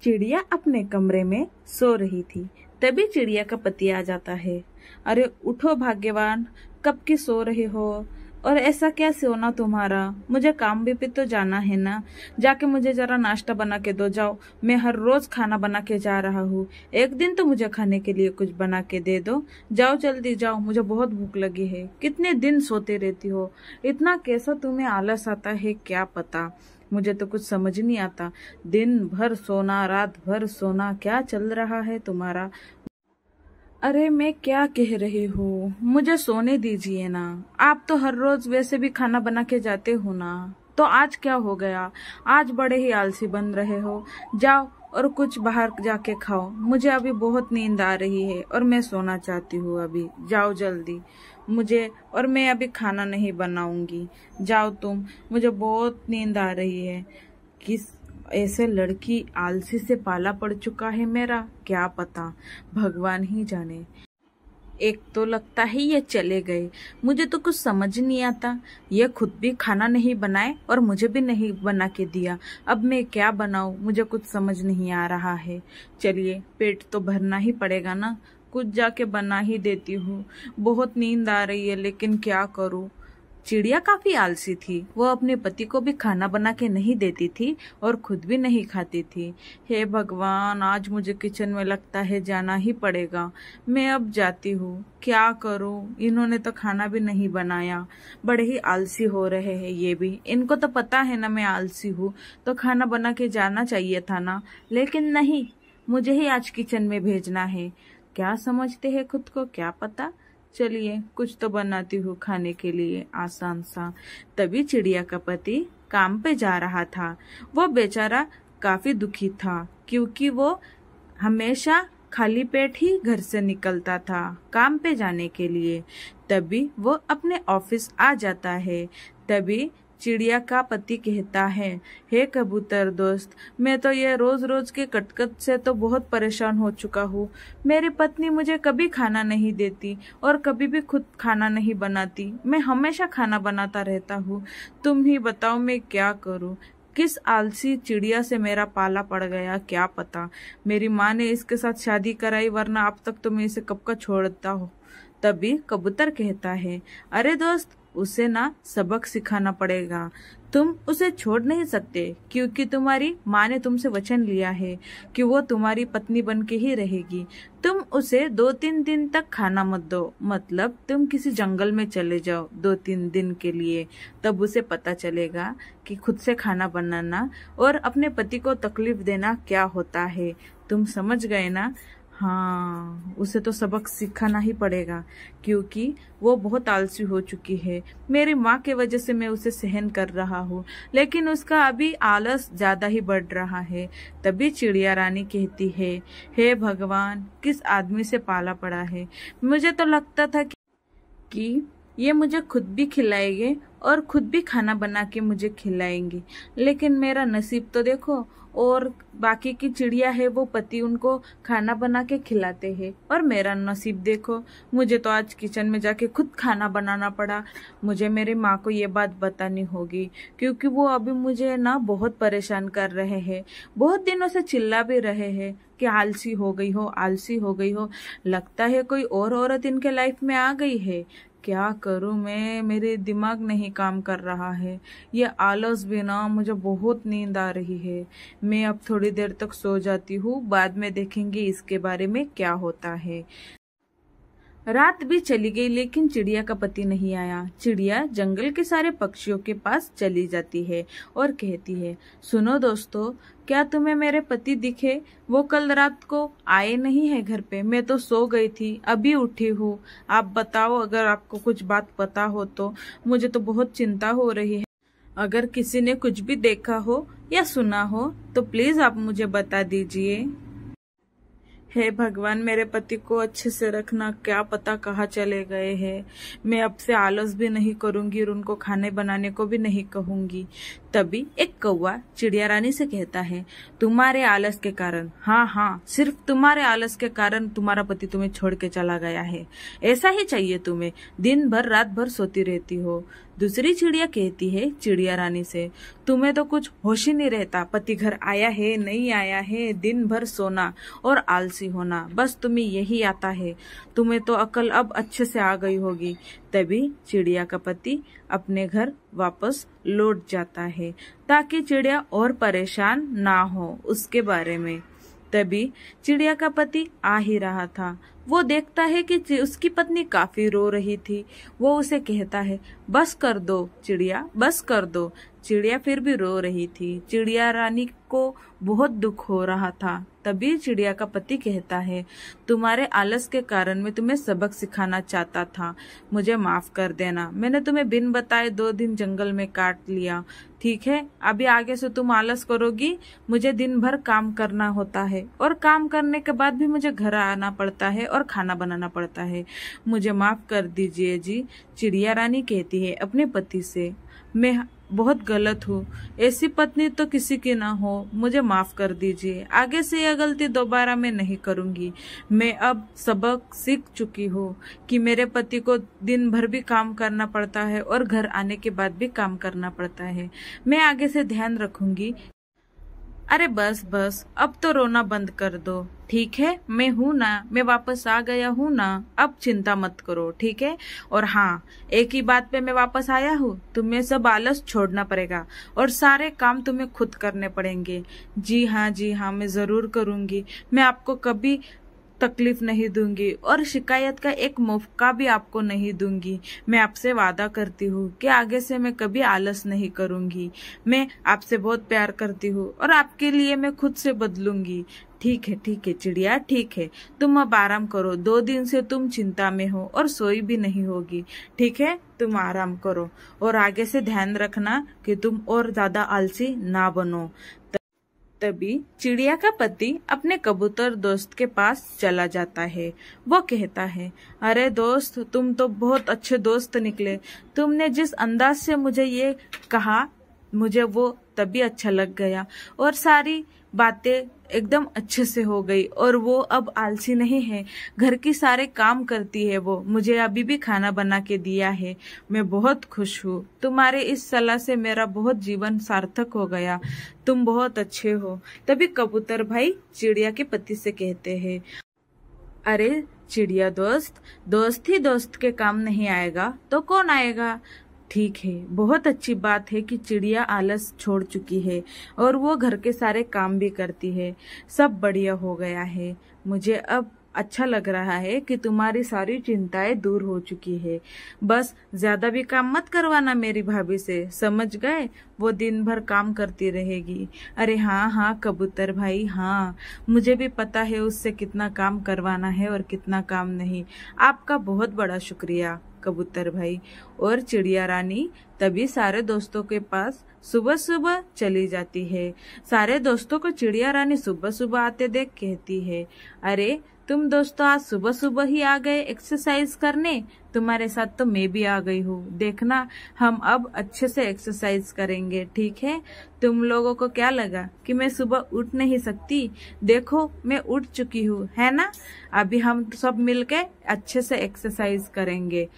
चिड़िया अपने कमरे में सो रही थी। तभी चिड़िया का पति आ जाता है। अरे उठो भाग्यवान, कब की सो रहे हो? और ऐसा क्या सोना तुम्हारा? मुझे काम भी तो जाना है ना। जाके मुझे जरा नाश्ता बना के दो। जाओ, मैं हर रोज खाना बना के जा रहा हूँ, एक दिन तो मुझे खाने के लिए कुछ बना के दे दो। जाओ जल्दी जाओ, मुझे बहुत भूख लगी है। कितने दिन सोते रहती हो? इतना कैसा तुम्हें आलस आता है क्या पता। मुझे तो कुछ समझ नहीं आता। दिन भर सोना, रात भर सोना, क्या चल रहा है तुम्हारा? अरे मैं क्या कह रही हूँ, मुझे सोने दीजिए ना। आप तो हर रोज वैसे भी खाना बना के जाते हो ना, तो आज क्या हो गया? आज बड़े ही आलसी बन रहे हो। जाओ और कुछ बाहर जाके खाओ। मुझे अभी बहुत नींद आ रही है और मैं सोना चाहती हूँ अभी। जाओ जल्दी। और मैं अभी खाना नहीं बनाऊंगी। जाओ तुम, मुझे बहुत नींद आ रही है। किस ऐसे लड़की आलसी से पाला पड़ चुका है मेरा, क्या पता, भगवान ही जाने। एक तो लगता है ये चले गए। मुझे तो कुछ समझ नहीं आता। ये खुद भी खाना नहीं बनाए और मुझे भी नहीं बना के दिया। अब मैं क्या बनाऊं, मुझे कुछ समझ नहीं आ रहा है। चलिए, पेट तो भरना ही पड़ेगा ना, कुछ जाके बना ही देती हूँ। बहुत नींद आ रही है लेकिन क्या करूँ। चिड़िया काफी आलसी थी। वो अपने पति को भी खाना बना के नहीं देती थी और खुद भी नहीं खाती थी। हे भगवान, आज मुझे किचन में लगता है जाना ही पड़ेगा। मैं अब जाती हूँ, क्या करूँ। इन्होंने तो खाना भी नहीं बनाया। बड़े ही आलसी हो रहे हैं ये भी। इनको तो पता है ना मैं आलसी हूँ, तो खाना बना के जाना चाहिए था ना। लेकिन नहीं, मुझे ही आज किचन में भेजना है। क्या समझते हैं खुद को, क्या पता। चलिए, कुछ तो बनाती हूँ खाने के लिए आसान सा। तभी चिड़िया का पति काम पे जा रहा था। वो बेचारा काफी दुखी था क्योंकि वो हमेशा खाली पेट ही घर से निकलता था काम पे जाने के लिए। तभी वो अपने ऑफिस आ जाता है। तभी चिड़िया का पति कहता है, हे कबूतर दोस्त, मैं तो ये रोज रोज के कटकट से तो बहुत परेशान हो चुका हूँ। मेरी पत्नी मुझे कभी खाना नहीं देती और कभी भी खुद खाना नहीं बनाती। मैं हमेशा खाना बनाता रहता हूँ। तुम ही बताओ मैं क्या करूँ। किस आलसी चिड़िया से मेरा पाला पड़ गया, क्या पता। मेरी माँ ने इसके साथ शादी कराई, वरना अब तक तो मैं इसे कब का छोड़ता हूँ। तभी कबूतर कहता है, अरे दोस्त, उसे ना सबक सिखाना पड़ेगा। तुम उसे छोड़ नहीं सकते क्योंकि तुम्हारी माँ ने तुमसे वचन लिया है कि वो तुम्हारी पत्नी बन के ही रहेगी। तुम उसे 2-3 दिन तक खाना मत दो। मतलब तुम किसी जंगल में चले जाओ 2-3 दिन के लिए, तब उसे पता चलेगा कि खुद से खाना बनाना और अपने पति को तकलीफ देना क्या होता है। तुम समझ गए ना? हाँ, उसे तो सबक सिखाना ही पड़ेगा क्योंकि वो बहुत आलसी हो चुकी है। मेरी माँ के वजह से मैं उसे सहन कर रहा हूँ, लेकिन उसका अभी आलस ज्यादा ही बढ़ रहा है। तभी चिड़िया रानी कहती है, हे भगवान, किस आदमी से पाला पड़ा है। मुझे तो लगता था कि ये मुझे खुद भी खिलाएंगे और खुद भी खाना बना के मुझे खिलाएंगे, लेकिन मेरा नसीब तो देखो। और बाकी की चिड़िया है वो पति उनको खाना बना के खिलाते हैं, और मेरा नसीब देखो, मुझे तो आज किचन में जाके खुद खाना बनाना पड़ा। मुझे मेरी माँ को ये बात बतानी होगी क्योंकि वो अभी मुझे ना बहुत परेशान कर रहे हैं। बहुत दिनों से चिल्ला भी रहे हैं कि आलसी हो गई हो, आलसी हो गई हो। लगता है कोई और औरत इनके लाइफ में आ गई है। क्या करूं मैं, मेरे दिमाग नहीं काम कर रहा है। ये आलस भी ना, मुझे बहुत नींद आ रही है। मैं अब थोड़ी देर तक सो जाती हूँ, बाद में देखेंगे इसके बारे में क्या होता है। रात भी चली गई लेकिन चिड़िया का पति नहीं आया। चिड़िया जंगल के सारे पक्षियों के पास चली जाती है और कहती है, सुनो दोस्तों, क्या तुम्हें मेरे पति दिखे? वो कल रात को आए नहीं है घर पे। मैं तो सो गई थी, अभी उठी हूँ। आप बताओ, अगर आपको कुछ बात पता हो तो। मुझे तो बहुत चिंता हो रही है। अगर किसी ने कुछ भी देखा हो या सुना हो तो प्लीज आप मुझे बता दीजिए। हे भगवान, मेरे पति को अच्छे से रखना, क्या पता कहाँ चले गए हैं। मैं अब से आलस भी नहीं करूंगी और उनको खाने बनाने को भी नहीं कहूंगी। तभी एक कौवा चिड़िया रानी से कहता है, तुम्हारे आलस के कारण, हाँ हाँ, सिर्फ तुम्हारे आलस के कारण तुम्हारा पति तुम्हें छोड़ के चला गया है। ऐसा ही चाहिए तुम्हें, दिन भर रात भर सोती रहती हो। दूसरी चिड़िया कहती है चिड़िया रानी से, तुम्हें तो कुछ होश ही नहीं रहता, पति घर आया है नहीं आया है, दिन भर सोना और आलसी होना, बस तुम्हें यही आता है। तुम्हें तो अकल अब अच्छे से आ गई होगी। तभी चिड़िया का पति अपने घर वापस लौट जाता है ताकि चिड़िया और परेशान ना हो उसके बारे में। तभी चिड़िया का पति आ ही रहा था। वो देखता है कि उसकी पत्नी काफी रो रही थी। वो उसे कहता है, बस कर दो चिड़िया, बस कर दो। चिड़िया फिर भी रो रही थी। चिड़िया रानी को बहुत दुख हो रहा था। तभी चिड़िया का पति कहता है, तुम्हारे आलस के कारण मैं तुम्हें सबक सिखाना चाहता था, मुझे माफ कर देना। मैंने तुम्हें बिन बताए 2 दिन जंगल में काट लिया, ठीक है? अभी आगे से तुम आलस करोगी, मुझे दिन भर काम करना होता है और काम करने के बाद भी मुझे घर आना पड़ता है और खाना बनाना पड़ता है, मुझे माफ कर दीजिए जी। चिड़िया रानी कहती है अपने पति से, मैं बहुत गलत हूँ, ऐसी पत्नी तो किसी की ना हो, मुझे माफ कर दीजिए। आगे से यह गलती दोबारा मैं नहीं करूंगी। मैं अब सबक सीख चुकी हूँ कि मेरे पति को दिन भर भी काम करना पड़ता है और घर आने के बाद भी काम करना पड़ता है। मैं आगे से ध्यान रखूंगी। अरे बस बस, अब तो रोना बंद कर दो, ठीक है? मैं हूं ना, मैं वापस आ गया हूं ना, अब चिंता मत करो, ठीक है? और हाँ, एक ही बात पे मैं वापस आया हूँ, तुम्हें सब आलस छोड़ना पड़ेगा और सारे काम तुम्हें खुद करने पड़ेंगे। जी हाँ, मैं जरूर करूंगी। मैं आपको कभी तकलीफ नहीं दूंगी और शिकायत का एक मौका भी आपको नहीं दूंगी। मैं आपसे वादा करती हूँ कि आगे से मैं कभी आलस नहीं करूंगी। मैं आपसे बहुत प्यार करती हूँ और आपके लिए मैं खुद से बदलूंगी। ठीक है चिड़िया, ठीक है, तुम अब आराम करो। 2 दिन से तुम चिंता में हो और सोई भी नहीं होगी, ठीक है? तुम आराम करो और आगे से ध्यान रखना कि तुम और ज्यादा आलसी ना बनो। तभी चिड़िया का पति अपने कबूतर दोस्त के पास चला जाता है। वो कहता है, अरे दोस्त, तुम तो बहुत अच्छे दोस्त निकले। तुमने जिस अंदाज से मुझे ये कहा, मुझे वो तभी अच्छा लग गया और सारी बातें एकदम अच्छे से हो गई और वो अब आलसी नहीं है, घर की सारे काम करती है। वो मुझे अभी भी खाना बना के दिया है। मैं बहुत खुश हूँ। तुम्हारे इस सलाह से मेरा बहुत जीवन सार्थक हो गया। तुम बहुत अच्छे हो। तभी कबूतर भाई चिड़िया के पति से कहते हैं, अरे चिड़िया दोस्त, दोस्त ही दोस्त के काम नहीं आएगा तो कौन आएगा? ठीक है, बहुत अच्छी बात है कि चिड़िया आलस छोड़ चुकी है और वो घर के सारे काम भी करती है। सब बढ़िया हो गया है। मुझे अब अच्छा लग रहा है कि तुम्हारी सारी चिंताएं दूर हो चुकी है। बस ज्यादा भी काम मत करवाना मेरी भाभी से, समझ गए? वो दिन भर काम करती रहेगी। अरे हाँ कबूतर भाई, हाँ, मुझे भी पता है उससे कितना काम करवाना है और कितना काम नहीं। आपका बहुत बड़ा शुक्रिया कबूतर भाई। और चिड़िया रानी तभी सारे दोस्तों के पास सुबह सुबह चली जाती है। सारे दोस्तों को चिड़िया रानी सुबह सुबह आते देख कहती है, अरे तुम दोस्तों आज सुबह सुबह ही आ गए एक्सरसाइज करने? तुम्हारे साथ तो मैं भी आ गई हूँ। देखना, हम अब अच्छे से एक्सरसाइज करेंगे, ठीक है? तुम लोगों को क्या लगा कि मैं सुबह उठ नहीं सकती? देखो, मैं उठ चुकी हूँ, है ना? अभी हम सब मिलके अच्छे से एक्सरसाइज करेंगे।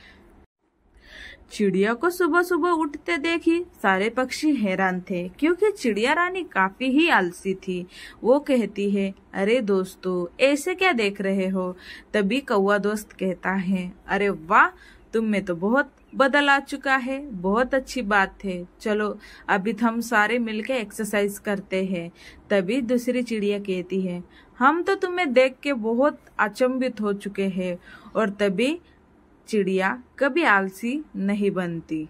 चिड़िया को सुबह सुबह उठते देखी सारे पक्षी हैरान थे, क्योंकि चिड़िया रानी काफी ही आलसी थी। वो कहती है, अरे दोस्तों, ऐसे क्या देख रहे हो? तभी कौवा दोस्त कहता है, अरे वाह, तुम में तो बहुत बदल आ चुका है, बहुत अच्छी बात है। चलो अभी हम सारे मिलके एक्सरसाइज करते हैं। तभी दूसरी चिड़िया कहती है, हम तो तुम्हें देख के बहुत अचंभित हो चुके हैं। और तभी चिड़िया कभी आलसी नहीं बनती।